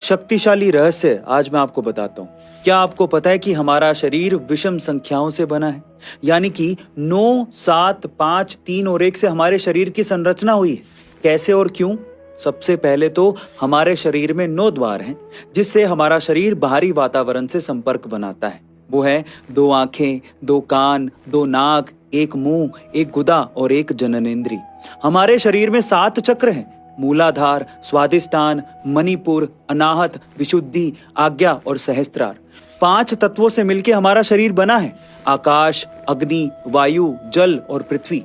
शक्तिशाली रहस्य आज मैं आपको बताता हूँ। क्या आपको पता है कि हमारा शरीर विषम संख्याओं से बना है? यानी कि 9, 7, 5, 3 और 1 से हमारे शरीर की संरचना हुई है। कैसे और क्यों? सबसे पहले तो हमारे शरीर में 9 द्वार हैं, जिससे हमारा शरीर बाहरी वातावरण से संपर्क बनाता है। वो है 2 आंखें, 2 कान, 2 नाक, 1 मुंह, 1 गुदा और 1 जननेंद्री। हमारे शरीर में 7 चक्र हैं: मूलाधार, स्वादिष्टान, मणिपुर, अनाहत, विशुद्धि, आज्ञा और सहस्त्रार। 5 तत्वों से मिलकर हमारा शरीर बना है: आकाश, अग्नि, वायु, जल और पृथ्वी।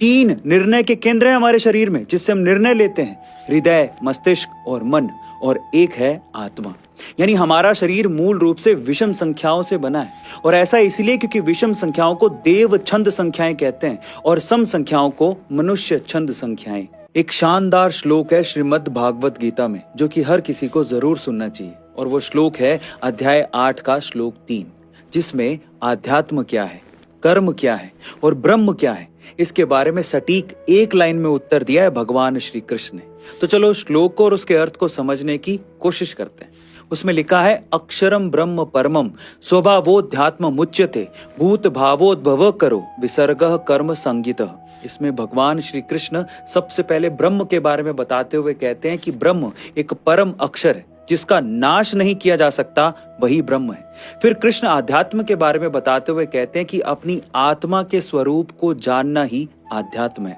3 निर्णय के केंद्र हैं हमारे शरीर में, जिससे हम निर्णय लेते हैं: हृदय, मस्तिष्क और मन। और 1 है आत्मा। यानी हमारा शरीर मूल रूप से विषम संख्याओं से बना है। और ऐसा इसलिए क्योंकि विषम संख्याओं को देव छंद संख्याएं कहते हैं और सम संख्याओं को मनुष्य छंद संख्याएं। एक शानदार श्लोक है श्रीमद् भागवत गीता में, जो कि हर किसी को जरूर सुनना चाहिए। और वो श्लोक है अध्याय 8 का श्लोक 3, जिसमें आध्यात्म क्या है, कर्म क्या है और ब्रह्म क्या है, इसके बारे में सटीक 1 लाइन में उत्तर दिया है भगवान श्री कृष्ण ने। तो चलो श्लोक को और उसके अर्थ को समझने की कोशिश करते हैं। उसमें लिखा है, अक्षरम ब्रह्म परमम स्वभावोध्यात्म मुच्यते भूत भावोद्भव करो विसर्गः कर्म संगीतः। इसमें भगवान श्री कृष्ण सबसे पहले ब्रह्म के बारे में बताते हुए कहते हैं कि ब्रह्म एक परम अक्षर है, जिसका नाश नहीं किया जा सकता, वही ब्रह्म है। फिर कृष्ण आध्यात्म के बारे में बताते हुए कहते हैं कि अपनी आत्मा के स्वरूप को जानना ही आध्यात्म है।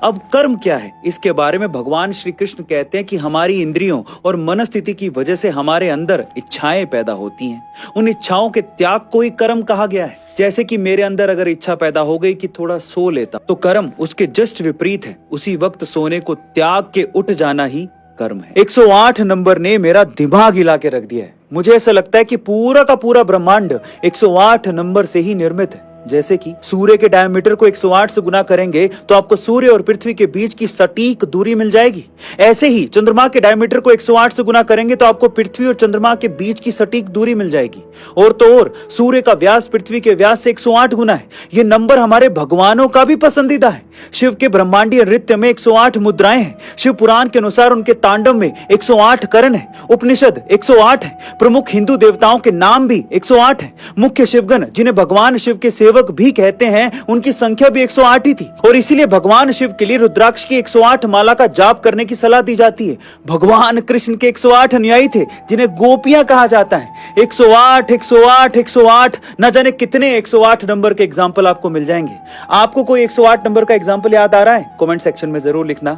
अब कर्म क्या है, इसके बारे में भगवान श्री कृष्ण कहते हैं कि हमारी इंद्रियों और मनस्थिति की वजह से हमारे अंदर इच्छाएं पैदा होती हैं। उन इच्छाओं के त्याग को ही कर्म कहा गया है। जैसे कि मेरे अंदर अगर इच्छा पैदा हो गई कि थोड़ा सो लेता, तो कर्म उसके जस्ट विपरीत है। उसी वक्त सोने को त्याग के उठ जाना ही कर्म है। 108 नंबर ने मेरा दिमाग हिला के रख दिया है। मुझे ऐसा लगता है कि पूरा का पूरा ब्रह्मांड 108 नंबर से ही निर्मित है। जैसे कि सूर्य के डायमीटर को 108 से गुना करेंगे तो आपको सूर्य और पृथ्वी के बीच की सटीक दूरी मिल जाएगी। ऐसे ही चंद्रमा के डायमीटर को 108 से गुना करेंगे तो आपको पृथ्वी और चंद्रमा के बीच की सटीक दूरी मिल जाएगी। और तो और सूर्य का व्यास पृथ्वी के व्यास से 108 गुना है। ये नंबर हमारे भगवानों का भी पसंदीदा है। शिव के ब्रह्मांडीय नृत्य में 108 मुद्राएं हैं। शिव पुराण के अनुसार उनके तांडव में 108 करण है। उपनिषद 108 है। प्रमुख हिंदू देवताओं के नाम भी 108 है। मुख्य शिवगण, जिन्हें भगवान शिव के सेवक भी कहते हैं, उनकी संख्या भी 108 ही थी। और इसीलिए भगवान शिव के लिए रुद्राक्ष की 108 माला का जाप करने की सलाह दी जाती है। भगवान कृष्ण के 108 अनुयायी थे, जिन्हें गोपियां कहा जाता है। 108 108 108, न जाने कितने 108 नंबर के एग्जाम्पल आपको मिल जाएंगे। आपको कोई 108 नंबर का एग्जाम्पल याद आ रहा है? कमेंट सेक्शन में जरूर लिखना।